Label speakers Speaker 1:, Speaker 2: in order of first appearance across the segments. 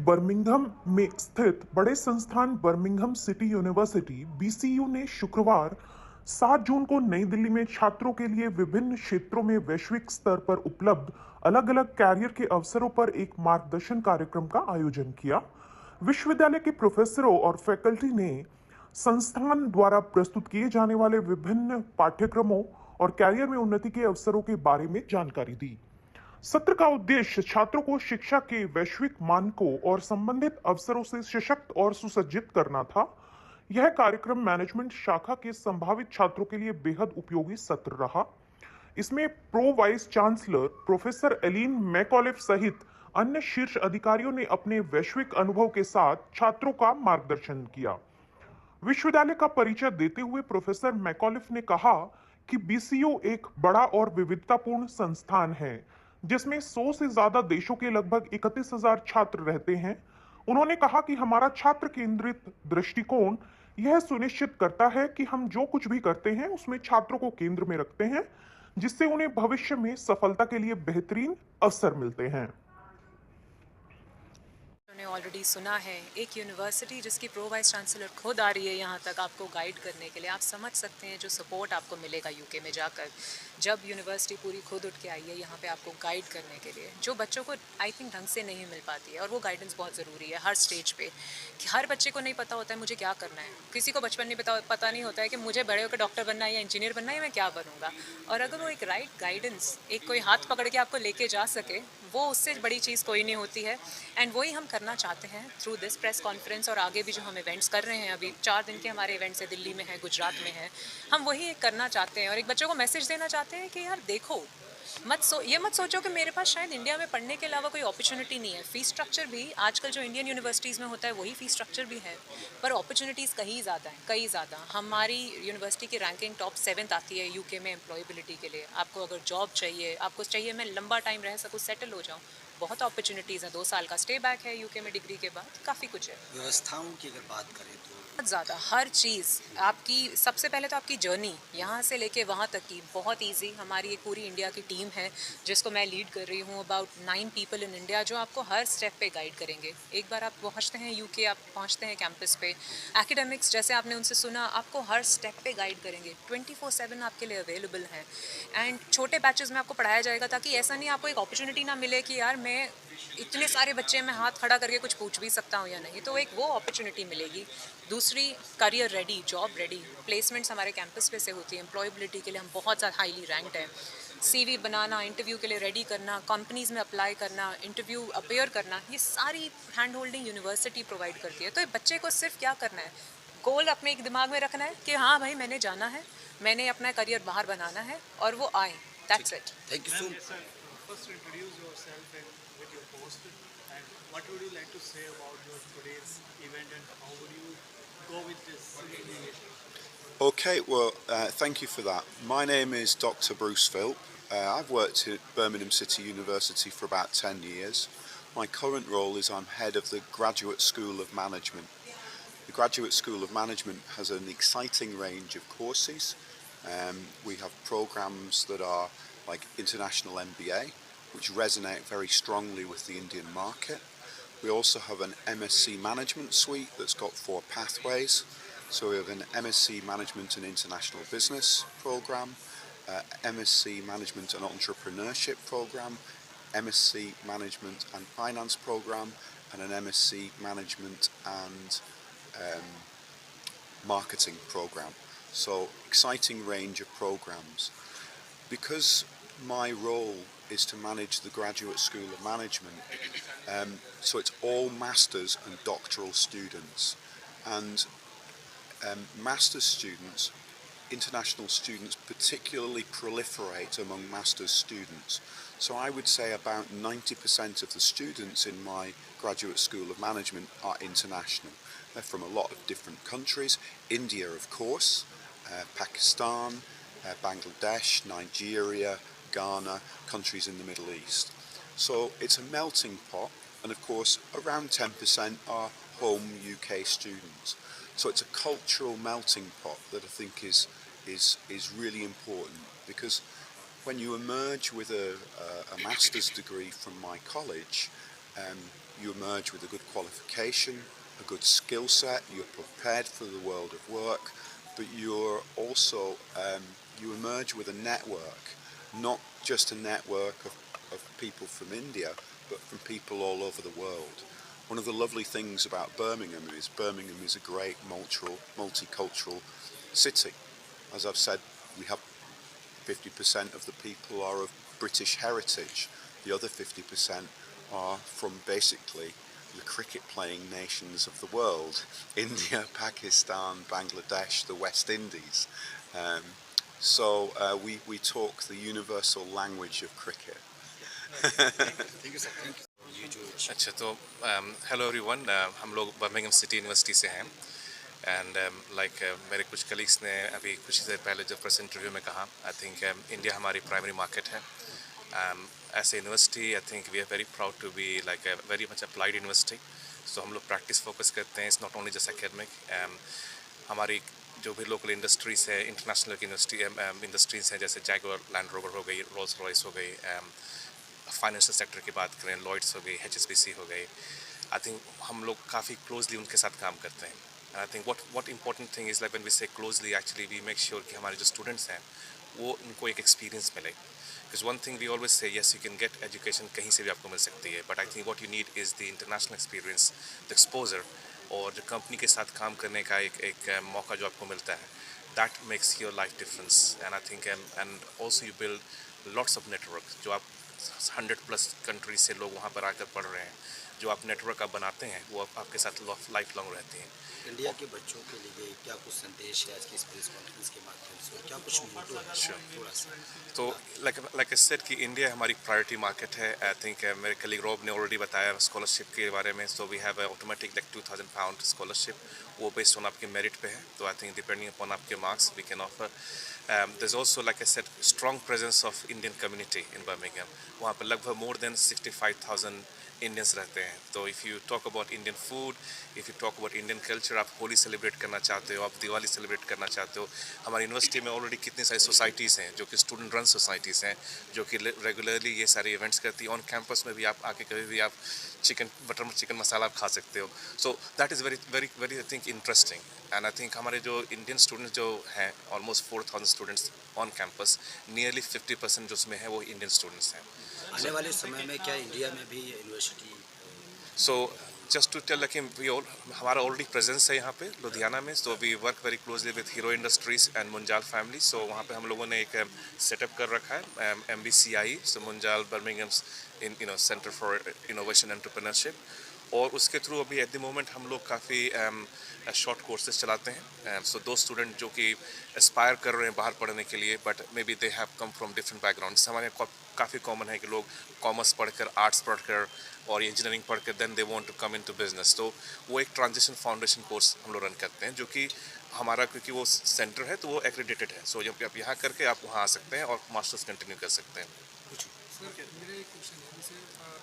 Speaker 1: Birmingham में स्थित बड़े संस्थान बर्मिंघम सिटी यूनिवर्सिटी बीसीयू ने शुक्रवार 7 जून को नई दिल्ली में छात्रों के लिए विभिन्न क्षेत्रों में वैश्विक स्तर पर उपलब्ध अलग अलग कैरियर के अवसरों पर एक मार्गदर्शन कार्यक्रम का आयोजन किया। विश्वविद्यालय के प्रोफेसरों और फैकल्टी ने संस्थान द्वारा प्रस्तुत किए जाने वाले विभिन्न पाठ्यक्रमों और कैरियर में उन्नति के अवसरों के बारे में जानकारी दी। सत्र का उद्देश्य छात्रों को शिक्षा के वैश्विक मानकों और संबंधित अवसरों से सशक्त और सुसज्जित करना था। यह कार्यक्रम मैनेजमेंट शाखा के संभावित छात्रों के लिए बेहद उपयोगी सत्र रहा। इसमें pro vice chancellor professor Aileen McAuliffe सहित अन्य शीर्ष अधिकारियों ने अपने वैश्विक अनुभव के साथ छात्रों का मार्गदर्शन किया। विश्वविद्यालय का परिचय देते हुए प्रोफेसर मैकॉलिफ ने कहा कि बीसीयू एक बड़ा और विविधतापूर्ण संस्थान है जिसमें 100 से ज्यादा देशों के लगभग 31,000 छात्र रहते हैं। उन्होंने कहा कि हमारा छात्र केंद्रित दृष्टिकोण यह सुनिश्चित करता है कि हम जो कुछ भी करते हैं उसमें छात्रों को केंद्र में रखते हैं, जिससे उन्हें भविष्य में सफलता के लिए बेहतरीन अवसर मिलते हैं।
Speaker 2: ऑलरेडी सुना है, एक यूनिवर्सिटी जिसकी प्रो वाइस चांसलर खुद आ रही है यहाँ तक आपको गाइड करने के लिए। आप समझ सकते हैं जो सपोर्ट आपको मिलेगा यूके में जाकर, जब यूनिवर्सिटी पूरी खुद उठ के आई है यहाँ पे आपको गाइड करने के लिए, जो बच्चों को आई थिंक ढंग से नहीं मिल पाती है। और वो गाइडेंस बहुत ज़रूरी है हर स्टेज पे, कि हर बच्चे को नहीं पता होता है मुझे क्या करना है। किसी को बचपन में पता नहीं होता है कि मुझे बड़े होकर डॉक्टर बनना है या इंजीनियर बनना है या मैं क्या बनूंगा। और अगर वो एक राइट गाइडेंस, एक कोई हाथ पकड़ के आपको लेके जा सके, वो उससे बड़ी चीज़ कोई नहीं होती है। एंड वही हम करना चाहते हैं थ्रू दिस प्रेस कॉन्फ्रेंस, और आगे भी जो हम इवेंट्स कर रहे हैं, अभी 4 दिन के हमारे इवेंट्स है, दिल्ली में है, गुजरात में है, हम वही एक करना चाहते हैं। और एक बच्चों को मैसेज देना चाहते हैं कि यार देखो, ये मत सोचो कि मेरे पास शायद इंडिया में पढ़ने के अलावा कोई अपॉर्चुनिटी नहीं है। फीस स्ट्रक्चर भी आजकल जो इंडियन यूनिवर्सिटीज़ में होता है वही फीस स्ट्रक्चर भी है, पर अपॉर्चुनिटीज़ कहीं ज़्यादा है, कहीं ज़्यादा। हमारी यूनिवर्सिटी की रैंकिंग टॉप 7 आती है यूके में एम्प्लॉयबिलिटी के लिए। आपको अगर जॉब चाहिए, आपको चाहिए मैं लंबा टाइम रह सकूँ, सेटल हो जाऊँ, बहुत अपॉर्चुनिटीज़ हैं। 2 साल का स्टे बैक है यूके में डिग्री के बाद, काफ़ी कुछ है।
Speaker 3: व्यवस्थाओं की अगर बात करें तो
Speaker 2: बहुत ज़्यादा हर चीज़ आपकी, सबसे पहले तो आपकी जर्नी यहाँ से लेके वहाँ तक की बहुत इजी। हमारी एक पूरी इंडिया की टीम है जिसको मैं लीड कर रही हूँ, अबाउट 9 पीपल इन इंडिया, जो आपको हर स्टेप पे गाइड करेंगे। एक बार आप पहुँचते हैं यूके, आप पहुँचते हैं कैंपस पे, एकेडमिक्स जैसे आपने उनसे सुना, आपको हर स्टेप पे गाइड करेंगे। 24/7 आपके लिए अवेलेबल हैं। एंड छोटे बैचेस में आपको पढ़ाया जाएगा, ताकि ऐसा नहीं आपको एक अपॉर्चुनिटी ना मिले कि यार मैं इतने सारे बच्चे में हाथ खड़ा करके कुछ पूछ भी सकता हूँ या नहीं, तो एक वो अपॉर्चुनिटी मिलेगी। दूसरी, career ready, job ready, placements हमारे कैंपस पे से होती है। एम्प्लॉयबिलिटी के लिए हम बहुत ज़्यादा हाईली रैंक्ड हैं। सीवी बनाना, इंटरव्यू के लिए रेडी करना, कंपनीज़ में अप्लाई करना, इंटरव्यू अपेयर करना, ये सारी हैंड होल्डिंग यूनिवर्सिटी प्रोवाइड करती है। तो बच्चे को सिर्फ क्या करना है, गोल अपने एक दिमाग में रखना है कि हाँ भाई मैंने जाना है, मैंने अपना करियर बाहर बनाना है, और वो आए। That's it.
Speaker 3: Thank you so
Speaker 4: Ma'am, sir, first introduce yourself and with your post, and what would you like to say about your today's event and how would you go with this event?
Speaker 5: Okay, well, thank you for that. My name is Dr. Bruce Philp. I've worked at Birmingham City University for about 10 years. My current role is I'm head of the Graduate School of Management. The Graduate School of Management has an exciting range of courses. We have programs that are like International MBA, which resonate very strongly with the Indian market. We also have an MSc Management suite that's got 4 pathways. So we have an MSc Management and International Business program, MSc Management and Entrepreneurship program, MSc Management and Finance program, and an MSc Management and Marketing program. So exciting range of programs. Because my role is to manage the Graduate School of Management, so it's all masters and doctoral students. And master's students, international students particularly proliferate among master's students. So I would say about 90% of the students in my Graduate School of Management are international. They're from a lot of different countries. India, of course, Pakistan, Bangladesh, Nigeria, Ghana, countries in the Middle East. So it's a melting pot, and of course around 10% are home UK students. So it's a cultural melting pot that I think is really important, because when you emerge with a master's degree from my college, you emerge with a good qualification, a good skill set, you're prepared for the world of work, but you're also, you emerge with a network, not just a network of people from India, but from people all over the world. One of the lovely things about Birmingham is a great multicultural city. As I've said, we have 50% of the people are of British heritage. The other 50% are from basically the cricket playing nations of the world: India, Pakistan, Bangladesh, the West Indies. We talk the universal language of cricket.
Speaker 3: Thank you sir, thank you. ये जो
Speaker 6: अच्छा, तो hello everyone, हम लोग Birmingham city university से हैं and मेरे कुछ कलीग्स ने अभी कुछ देर पहले जो फर्स्ट इंटरव्यू में कहा, आई थिंक इंडिया हमारी प्राइमरी मार्केट है। As a university I think we are very proud to be like a very much applied university. So हम लोग प्रैक्टिस फोकस करते हैं, it's not only just academic. हमारी जो भी लोकल इंडस्ट्रीज़ है, इंटरनेशनल इंडस्ट्रीज़ हैं, जैसे जैगुआर लैंड रोवर हो गई, रोल्स रॉयस हो गई, फाइनेंशियल सेक्टर की बात करें, लॉयड्स हो गई, HSBC हो गई, आई थिंक हम लोग काफ़ी क्लोजली उनके साथ काम करते हैं। I think what important thing is like when we say closely, actually we make sure कि हमारे जो स्टूडेंट्स हैं वो उनको एक एक्सपीरियंस मिले। Because one thing we always say, yes you can get education कहीं से भी आपको मिल सकती है, but I think what you need is the international experience, the exposure, और जो कंपनी के साथ काम करने का एक मौका जो आपको मिलता है, that makes your life difference. And I think and also you build lots of network. जो आप 100+ कंट्रीज से लोग वहाँ पर आकर पढ़ रहे हैं, जो आप नेटवर्क आप बनाते हैं वो आपके साथ लाइफ लॉन्ग रहते हैं।
Speaker 3: इंडिया के बच्चों के लिए क्या कुछ संदेश है आज की इस प्रेस कॉन्फ्रेंस के माध्यम से, क्या कुछ मोटो है?
Speaker 6: Sure.
Speaker 3: थोड़ा सा।
Speaker 6: तो लाइक आई सेड कि इंडिया हमारी प्रायोरिटी मार्केट है। आई थिंक मेरे कलीग रॉब ने ऑलरेडी बताया स्कॉलरशिप के बारे में। So we have automatic like £2,000 scholarship, वो बेस्ड ऑन आपके मेरिट पे है। तो आई थिंक डिपेंडिंग अपॉन आपके marks we can offer. There is also like I said strong presence of Indian community in Birmingham. वहाँ पर लगभग मोर देन 65,000 इंडियंस रहते हैं। तो if you talk about Indian food, if you talk about Indian culture, आप Holi celebrate करना चाहते हो, आप दिवाली सेलिब्रेट करना चाहते हो, हमारी यूनिवर्सिटी में ऑलरेडी कितनी सारी सोसाइटीज़ हैं जो कि स्टूडेंट रन सोसाइटीज़ हैं, जो कि रेगुलरली ये सारे इवेंट्स करती हैं। ऑन कैंपस में भी आप आके कभी भी आप बटर चिकन मसाला आप खा सकते हो। So that is very very very I think interesting. And I think हमारे जो इंडियन स्टूडेंट्स जो हैं, almost 4,000 students on campus, nearly 50% जो उसमें है वो इंडियन स्टूडेंट्स हैं।
Speaker 3: आने वाले समय में क्या इंडिया में भी university?
Speaker 6: So just to tell like हमारा ऑलरेडी प्रेजेंस है यहाँ पे लुधियाना में। So we work very closely with Hero Industries and Munjal family. So वहाँ पे हम लोगों ने एक सेटअप कर रखा है, MBCI, so Munjal Birmingham's in centre for innovation entrepreneurship. और उसके थ्रू अभी एट द मोमेंट हम लोग काफ़ी शॉर्ट कोर्सेज चलाते हैं। सो दो स्टूडेंट जो कि एस्पायर कर रहे हैं बाहर पढ़ने के लिए, but may be they have come from different backgrounds. हमारे यहाँ काफ़ी कॉमन है कि लोग कॉमर्स पढ़कर, आर्ट्स पढ़कर और इंजीनियरिंग पढ़कर then they want to come into business. तो वो एक ट्रांजिशन फाउंडेशन कोर्स हम लोग रन करते हैं, जो कि हमारा, क्योंकि वो सेंटर है तो वो एक्रेडिटेड है। सो जब आप यहाँ करके आप वहाँ आ सकते हैं और मास्टर्स कंटिन्यू कर सकते हैं।
Speaker 7: सर मेरा एक क्वेश्चन है, जैसे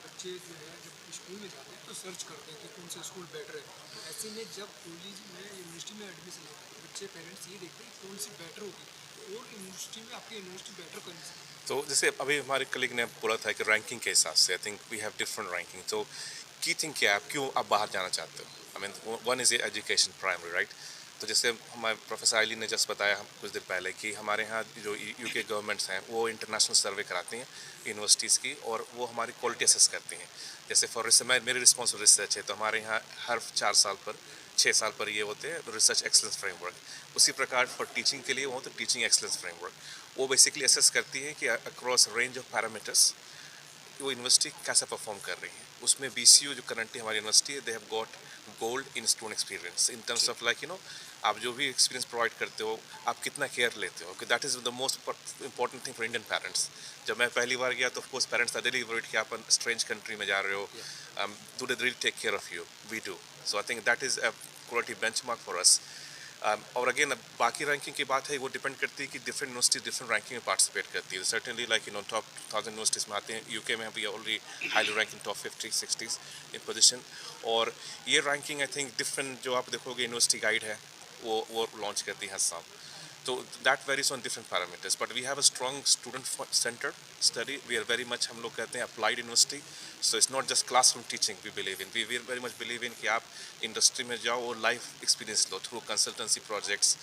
Speaker 7: बच्चे जो है जब स्कूल में जाते हैं तो सर्च करते हैं कि कौन सा स्कूल बेटर है। ऐसे में जब कॉलेज में यूनिवर्सिटी में एडमिशन लेते हैं तो बच्चे पेरेंट्स ये देखते हैं कि कौन सी बेटर होगी और यूनिवर्सिटी में आपकी यूनिवर्सिटी बेटर कौन सी।
Speaker 6: तो जैसे अभी हमारे कलीग ने बोला था कि रैंकिंग के हिसाब से, I think we have different ranking. तो की थिंग क्या है, आप क्यों आप बाहर जाना चाहते हो? I mean one is education primary, right? तो जैसे हमारे प्रोफेसर आइली ने जस्ट बताया कुछ देर पहले कि हमारे यहाँ जो UK गवर्नमेंट्स हैं वो इंटरनेशनल सर्वे कराती हैं यूनिवर्सिटीज़ की, और वो हमारी क्वालिटी असेस करती हैं। जैसे फॉर मेरी रिस्पॉन्सिबल रिसर्च है, तो हमारे यहाँ हर 6 साल पर ये होते हैं रिसर्च एक्सलेंस फ्रेमवर्क। उसी प्रकार फॉर टीचिंग के लिए वो होता है टीचिंग एक्सलेंस फ्रेमवर्क। वो बेसिकली असेस करती है कि अक्रॉस रेंज ऑफ पैरामीटर्स वो यूनिवर्सिटी कैसा परफॉर्म कर रही है। उसमें BCU जो करंटली हमारी यूनिवर्सिटी है, they have got gold in student experience in terms of like आप जो भी एक्सपीरियंस प्रोवाइड करते हो, आप कितना केयर लेते हो, कि that is the most important thing for Indian parents. जब मैं पहली बार गया तो of course parents are really worried कि आप स्ट्रेंज कंट्री में जा रहे हो, do they really take care of you? We do. So I think that is a quality benchmark for us. और अगेन बाकी रैंकिंग की बात है, वो डिपेंड करती है कि डिफरेंट यूनिवर्सिटी डिफरेंट रैंकिंग में पार्टिसिपेट करती है। सर्टेनली लाइक टॉप 1000 यूनिवर्सिटीज़ में आते हैं। UK में भी ऑलरेडी हाईली रैंकिंग टॉप 50-60 इन पोजीशन। और ये रैंकिंग आई थिंक डिफरेंट, जो आप देखोगे यूनिवर्सिटी गाइड है वो लॉन्च करती है हर साल। तो that varies on different parameters, but we have a strong student centred study. We are very much, हम लोग कहते हैं applied university. So it's not just classroom teaching we believe in. We very much believe in कि आप industry में जाओ और life experience लो through consultancy projects.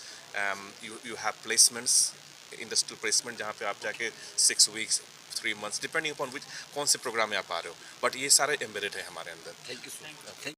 Speaker 6: You have placements, industrial placement, जहाँ पे आप जाके 6 weeks 3 months depending upon which कौन से प्रोग्राम में आप आ रहे हो, बट ये सारे एम्बेडेड है हमारे अंदर.
Speaker 3: Thank you so much.